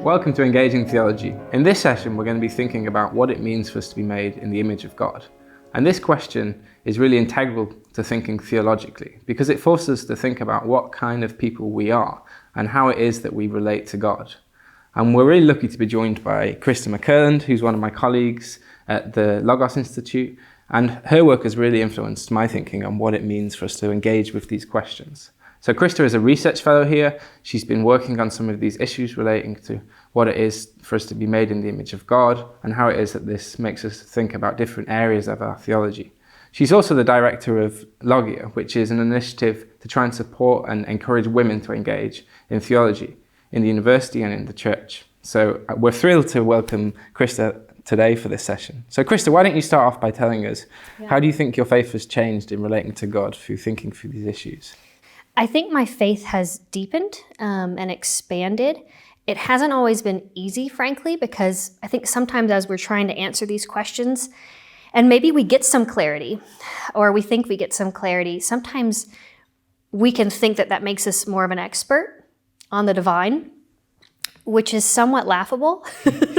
Welcome to Engaging Theology. In this session, we're going to be thinking about what it means for us to be made in the image of God. And this question is really integral to thinking theologically because it forces us to think about what kind of people we are and how it is that we relate to God. And we're really lucky to be joined by Christa McKirland, who's one of my colleagues at the Logos Institute, and her work has really influenced my thinking on what it means for us to engage with these questions. So Christa is a research fellow here. She's been working on some of these issues relating to what it is for us to be made in the image of God and how it is that this makes us think about different areas of our theology. She's also the director of Logia, which is an initiative to try and support and encourage women to engage in theology in the university and in the church. So we're thrilled to welcome Christa today for this session. So Christa, why don't you start off by telling us, how do you think your faith has changed in relating to God through thinking through these issues? I think my faith has deepened and expanded. It hasn't always been easy, frankly, because I think sometimes as we're trying to answer these questions, and maybe we get some clarity, or we think we get some clarity, sometimes we can think that that makes us more of an expert on the divine, which is somewhat laughable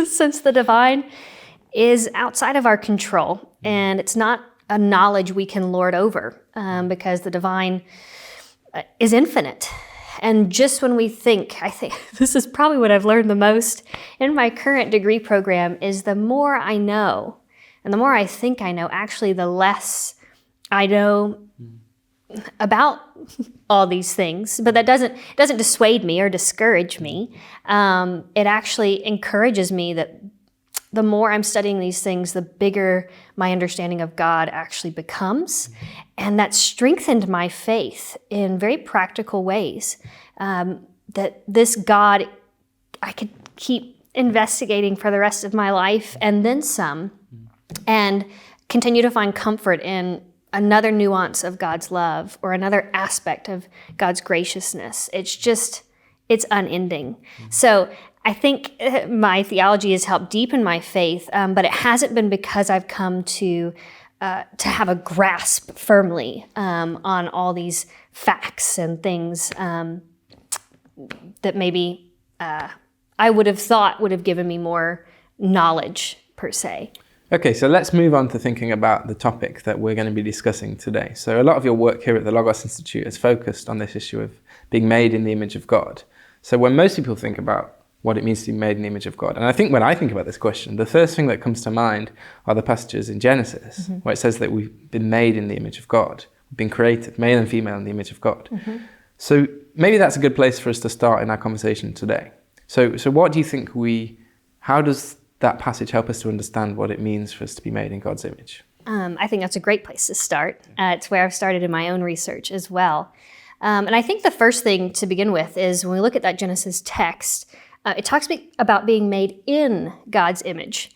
since the divine is outside of our control, and it's not a knowledge we can lord over because the divine is infinite. And just when we think, I think this is probably what I've learned the most in my current degree program, is the more I know and the more I think I know, actually the less I know about all these things. But that doesn't dissuade me or discourage me. It actually encourages me that the more I'm studying these things, the bigger my understanding of God actually becomes. And that strengthened my faith in very practical ways. That this God, I could keep investigating for the rest of my life and then some, and continue to find comfort in another nuance of God's love or another aspect of God's graciousness. It's unending. So I think my theology has helped deepen my faith, but it hasn't been because I've come to have a grasp firmly on all these facts and things that maybe I would have thought would have given me more knowledge, per se. Okay, so let's move on to thinking about the topic that we're going to be discussing today. So a lot of your work here at the Logos Institute is focused on this issue of being made in the image of God. So when most people think about what it means to be made in the image of God, and I think when I think about this question, the first thing that comes to mind are the passages in Genesis, where it says that we've been made in the image of God, we've been created, male and female in the image of God. So maybe that's a good place for us to start in our conversation today. So what do you think how does that passage help us to understand what it means for us to be made in God's image? I think that's a great place to start. It's where I've started in my own research as well. And I think the first thing to begin with is when we look at that Genesis text, it talks about being made in God's image.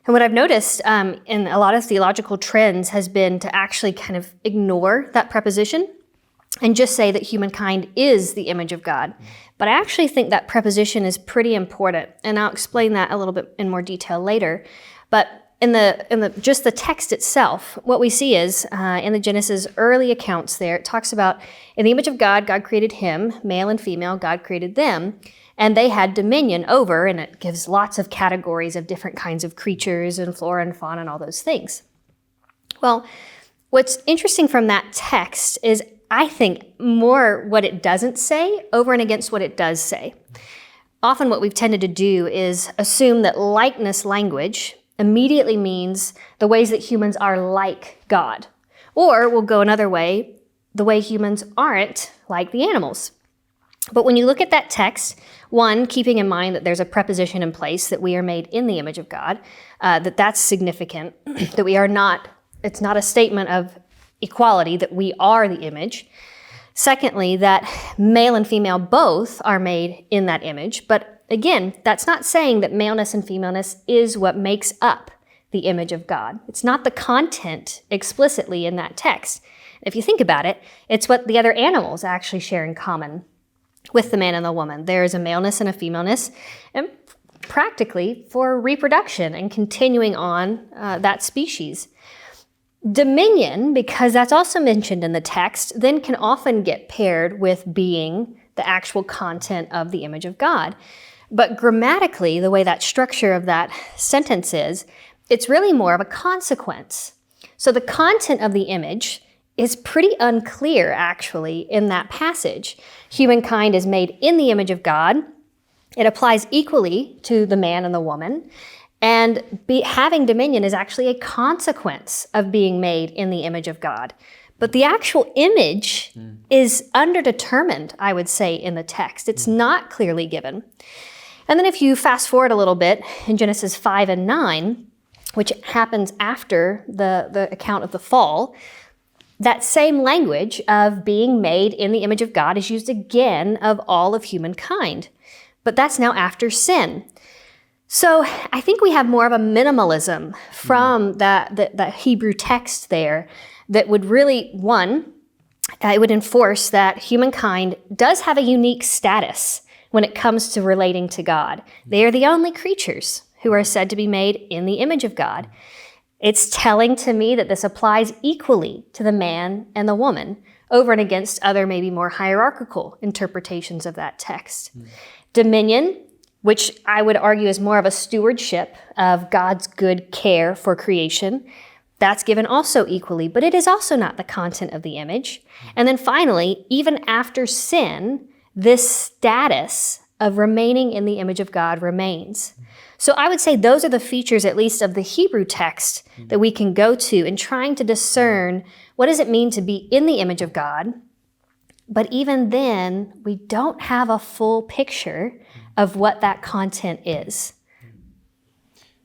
And what I've noticed in a lot of theological trends has been to actually kind of ignore that preposition and just say that humankind is the image of God. But I actually think that preposition is pretty important, and I'll explain that a little bit in more detail later. But in the just the text itself, what we see is in the Genesis early accounts there, it talks about in the image of God, God created him, male and female, God created them, and they had dominion over, and it gives lots of categories of different kinds of creatures and flora and fauna and all those things. Well, what's interesting from that text is I think more what it doesn't say over and against what it does say. Often what we've tended to do is assume that likeness language immediately means the ways that humans are like God. Or we'll go another way, the way humans aren't like the animals. But when you look at that text, one, keeping in mind that there's a preposition in place that we are made in the image of God, that's significant, that we are not, it's not a statement of equality, that we are the image. Secondly, that male and female both are made in that image. But again, that's not saying that maleness and femaleness is what makes up the image of God. It's not the content explicitly in that text. If you think about it, it's what the other animals actually share in common with the man and the woman. There is a maleness and a femaleness, and practically for reproduction and continuing on that species. Dominion, because that's also mentioned in the text, then can often get paired with being the actual content of the image of God. But grammatically, the way that structure of that sentence is, it's really more of a consequence. So the content of the image is pretty unclear, actually, in that passage. Humankind is made in the image of God. It applies equally to the man and the woman. And having dominion is actually a consequence of being made in the image of God. But the actual image is underdetermined, I would say, in the text. It's not clearly given. And then if you fast forward a little bit in Genesis 5 and 9, which happens after the account of the fall, that same language of being made in the image of God is used again of all of humankind. But that's now after sin. So I think we have more of a minimalism from that Hebrew text there that would really, it would enforce that humankind does have a unique status when it comes to relating to God. They are the only creatures who are said to be made in the image of God. It's telling to me that this applies equally to the man and the woman over and against other maybe more hierarchical interpretations of that text. Dominion, which I would argue is more of a stewardship of God's good care for creation, that's given also equally, but it is also not the content of the image. And then finally, even after sin, this status of remaining in the image of God remains. So I would say those are the features, at least of the Hebrew text, that we can go to in trying to discern what does it mean to be in the image of God. But even then, we don't have a full picture of what that content is.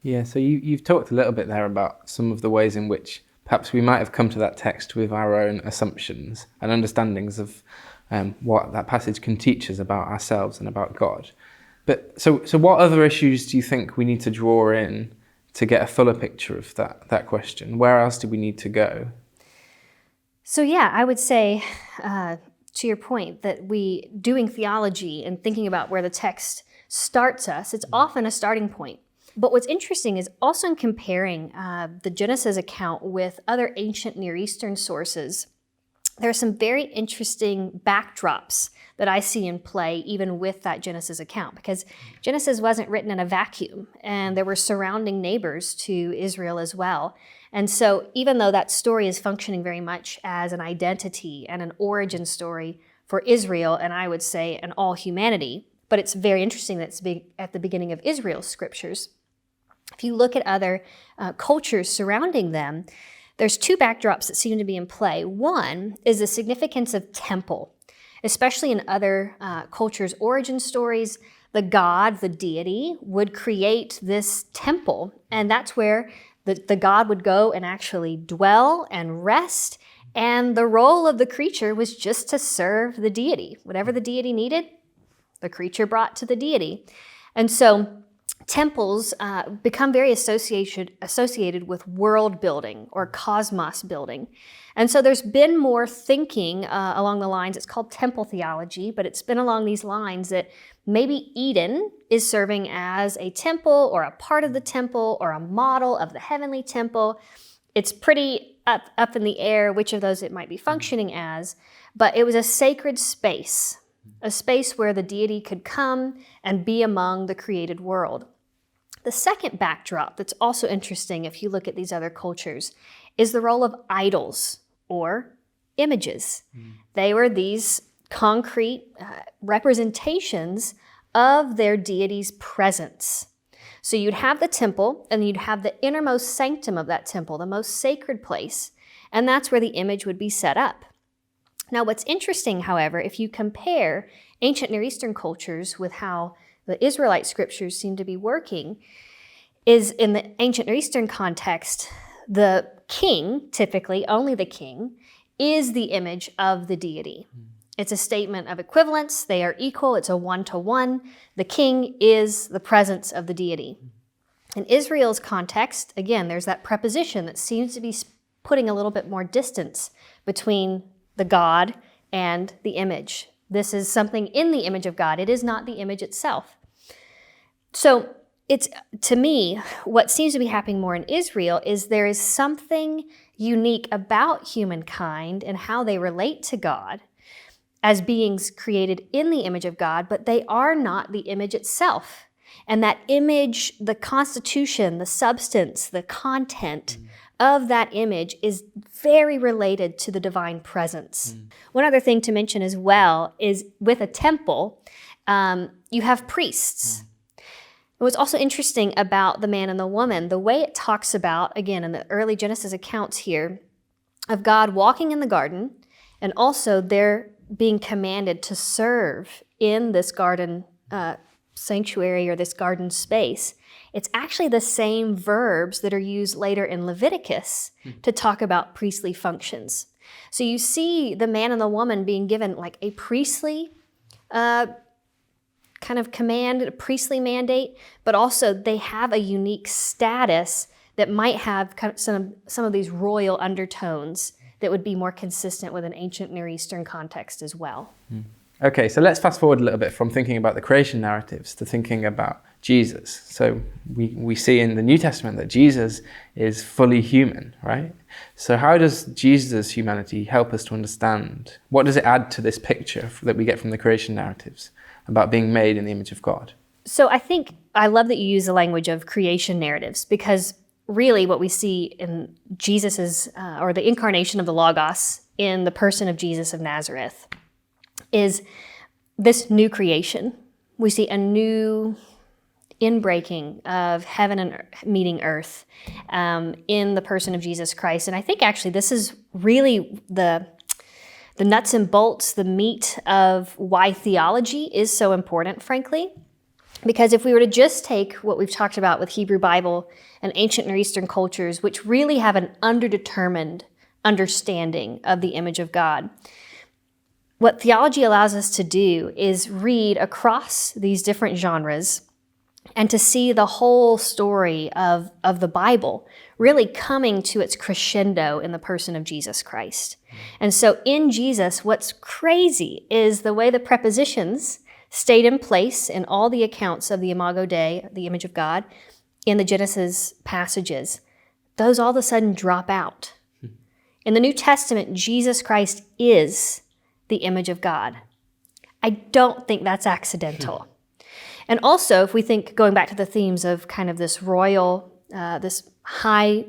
Yeah, so you've talked a little bit there about some of the ways in which perhaps we might have come to that text with our own assumptions and understandings of what that passage can teach us about ourselves and about God. But so what other issues do you think we need to draw in to get a fuller picture of that question? Where else do we need to go? So yeah, I would say, to your point, that doing theology and thinking about where the text starts us, it's often a starting point. But what's interesting is also in comparing the Genesis account with other ancient Near Eastern sources, there are some very interesting backdrops that I see in play even with that Genesis account, because Genesis wasn't written in a vacuum, and there were surrounding neighbors to Israel as well. And so even though that story is functioning very much as an identity and an origin story for Israel, and I would say and all humanity, but it's very interesting that it's at the beginning of Israel's scriptures. If you look at other cultures surrounding them, there's two backdrops that seem to be in play. One is the significance of temple, especially in other cultures' origin stories. The god, the deity, would create this temple, and that's where the god would go and actually dwell and rest, and the role of the creature was just to serve the deity. Whatever the deity needed, the creature brought to the deity. And so temples become very associated with world building or cosmos building. And so there's been more thinking along the lines, it's called temple theology, but it's been along these lines that maybe Eden is serving as a temple or a part of the temple or a model of the heavenly temple. It's pretty up in the air which of those it might be functioning as, but it was a sacred space, a space where the deity could come and be among the created world. The second backdrop that's also interesting if you look at these other cultures is the role of idols or images. They were these concrete representations of their deity's presence. So you'd have the temple, and you'd have the innermost sanctum of that temple, the most sacred place, and that's where the image would be set up. Now, what's interesting, however, if you compare ancient Near Eastern cultures with how the Israelite scriptures seem to be working, is in the ancient Near Eastern context, the king, typically only the king, is the image of the deity. It's a statement of equivalence. They are equal. It's a one-to-one. The king is the presence of the deity. In Israel's context, again, there's that preposition that seems to be putting a little bit more distance between the God and the image. This is something in the image of God. It is not the image itself. So it's, to me, what seems to be happening more in Israel is there is something unique about humankind and how they relate to God. as beings created in the image of God, but they are not the image itself. And that image, the constitution, the substance, the content of that image is very related to the divine presence. One other thing to mention as well is with a temple, you have priests. What's also interesting about the man and the woman, the way it talks about, again, in the early Genesis accounts here, of God walking in the garden, and also they're being commanded to serve in this garden sanctuary or this garden space. It's actually the same verbs that are used later in Leviticus to talk about priestly functions. So you see the man and the woman being given like a priestly kind of command, a priestly mandate, but also they have a unique status that might have kind of some of these royal undertones that would be more consistent with an ancient Near Eastern context as well. Okay, so let's fast forward a little bit from thinking about the creation narratives to thinking about Jesus. So we see in the New Testament that Jesus is fully human, right? So how does Jesus' humanity help us to understand? What does it add to this picture that we get from the creation narratives about being made in the image of God? So I love that you use the language of creation narratives, because really what we see in Jesus's, or the incarnation of the Logos in the person of Jesus of Nazareth, is this new creation. We see a new inbreaking of heaven and meeting earth in the person of Jesus Christ. And I think actually this is really the nuts and bolts, the meat of why theology is so important, frankly. Because if we were to just take what we've talked about with Hebrew Bible and ancient Near Eastern cultures, which really have an underdetermined understanding of the image of God, what theology allows us to do is read across these different genres and to see the whole story of the Bible really coming to its crescendo in the person of Jesus Christ. And so in Jesus, what's crazy is the way the prepositions stayed in place in all the accounts of the Imago Dei, the image of God, in the Genesis passages. Those all of a sudden drop out. In the New Testament, Jesus Christ is the image of God. I don't think that's accidental. And also, if we think, going back to the themes of kind of this royal, this high,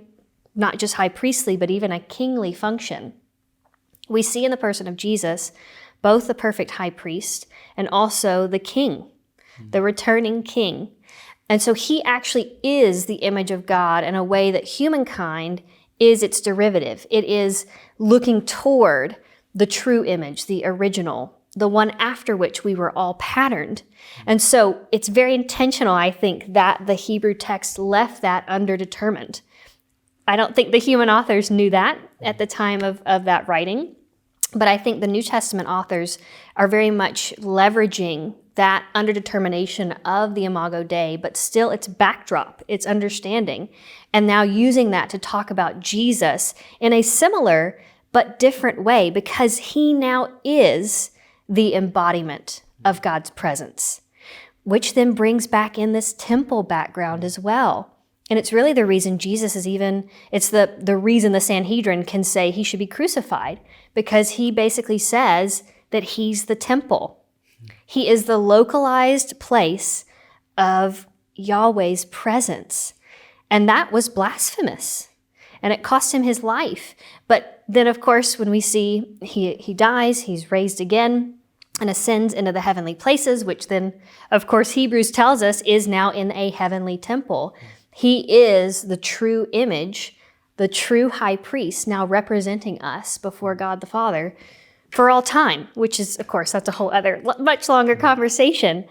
not just high priestly, but even a kingly function, we see in the person of Jesus both the perfect high priest and also the king, the returning king. And so he actually is the image of God in a way that humankind is its derivative. It is looking toward the true image, the original, the one after which we were all patterned. And so it's very intentional, I think, that the Hebrew text left that underdetermined. I don't think the human authors knew that at the time of that writing, but I think the New Testament authors are very much leveraging that underdetermination of the Imago Dei, but still its backdrop, its understanding, and now using that to talk about Jesus in a similar but different way, because he now is the embodiment of God's presence, which then brings back in this temple background as well. And it's really the reason Jesus is it's the reason the Sanhedrin can say he should be crucified, because he basically says that he's the temple. He is the localized place of Yahweh's presence. And that was blasphemous. And it cost him his life. But then, of course, when we see he dies, he's raised again and ascends into the heavenly places, which then, of course, Hebrews tells us is now in a heavenly temple. He is the true image, the true high priest, now representing us before God the Father for all time, which is, of course, that's a whole other, much longer conversation.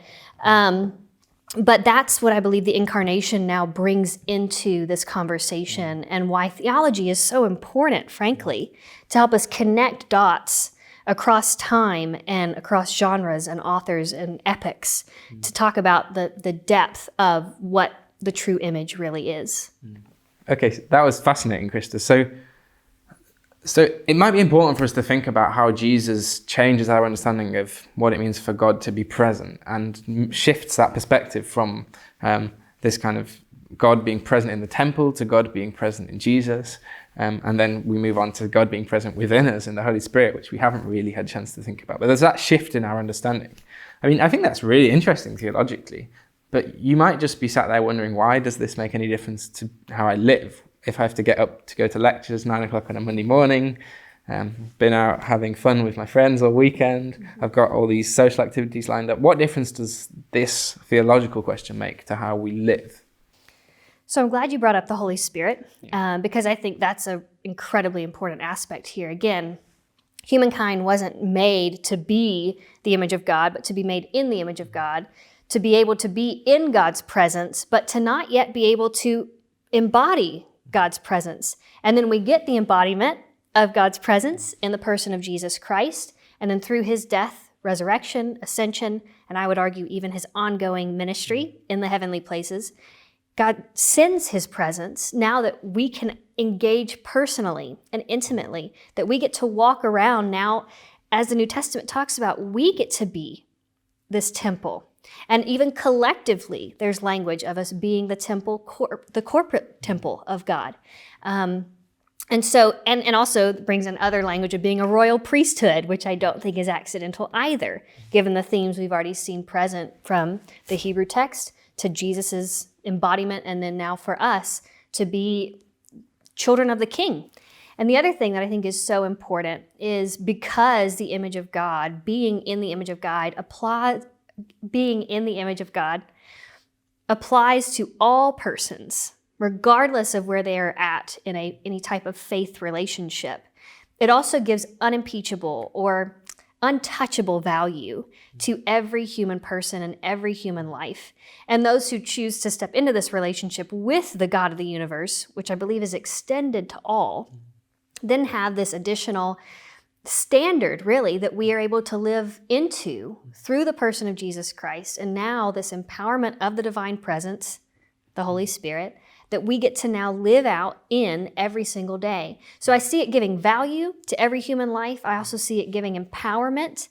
But that's what I believe the incarnation now brings into this conversation, and why theology is so important, frankly, to help us connect dots across time and across genres and authors and epics to talk about the depth of what the true image really is. Okay, so that was fascinating, Christa. So it might be important for us to think about how Jesus changes our understanding of what it means for God to be present, and shifts that perspective from this kind of God being present in the temple to God being present in Jesus, And then we move on to God being present within us in the Holy Spirit, which we haven't really had a chance to think about. But there's that shift in our understanding. I mean, I think that's really interesting theologically, but you might just be sat there wondering, why does this make any difference to how I live? If I have to get up to go to lectures 9 o'clock on a Monday morning, been out having fun with my friends all weekend, I've got all these social activities lined up, what difference does this theological question make to how we live? So I'm glad you brought up the Holy Spirit, because I think that's an incredibly important aspect here. Again, humankind wasn't made to be the image of God, but to be made in the image of God, to be able to be in God's presence, but to not yet be able to embody God's presence. And then we get the embodiment of God's presence in the person of Jesus Christ, and then through his death, resurrection, ascension, and I would argue even his ongoing ministry in the heavenly places, God sends his presence now that we can engage personally and intimately, that we get to walk around now, as the New Testament talks about, we get to be this temple. And even collectively, there's language of us being the temple, the corporate temple of God. And also brings in other language of being a royal priesthood, which I don't think is accidental either, given the themes we've already seen present from the Hebrew text to Jesus's embodiment, and then now for us to be children of the King. And the other thing that I think is so important is because the image of God, being in the image of God, applies to all persons, regardless of where they are at in any type of faith relationship. It also gives unimpeachable or untouchable value to every human person and every human life. And those who choose to step into this relationship with the God of the universe, which I believe is extended to all, then have this additional standard, really, that we are able to live into through the person of Jesus Christ. And now this empowerment of the divine presence, the Holy Spirit, that we get to now live out in every single day. So I see it giving value to every human life. I also see it giving empowerment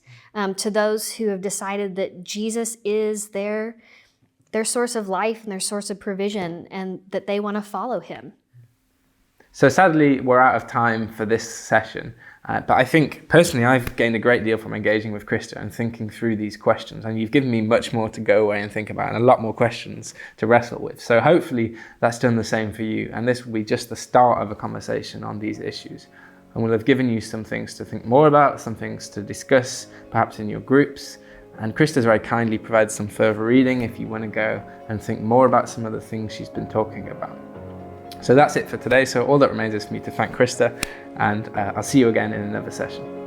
to those who have decided that Jesus is their source of life and their source of provision, and that they want to follow him. So sadly, we're out of time for this session. But I think, personally, I've gained a great deal from engaging with Christa and thinking through these questions. And you've given me much more to go away and think about, and a lot more questions to wrestle with. So hopefully that's done the same for you. And this will be just the start of a conversation on these issues. And we'll have given you some things to think more about, some things to discuss, perhaps in your groups. And Christa's very kindly provides some further reading if you want to go and think more about some of the things she's been talking about. So that's it for today. So all that remains is for me to thank Christa, and I'll see you again in another session.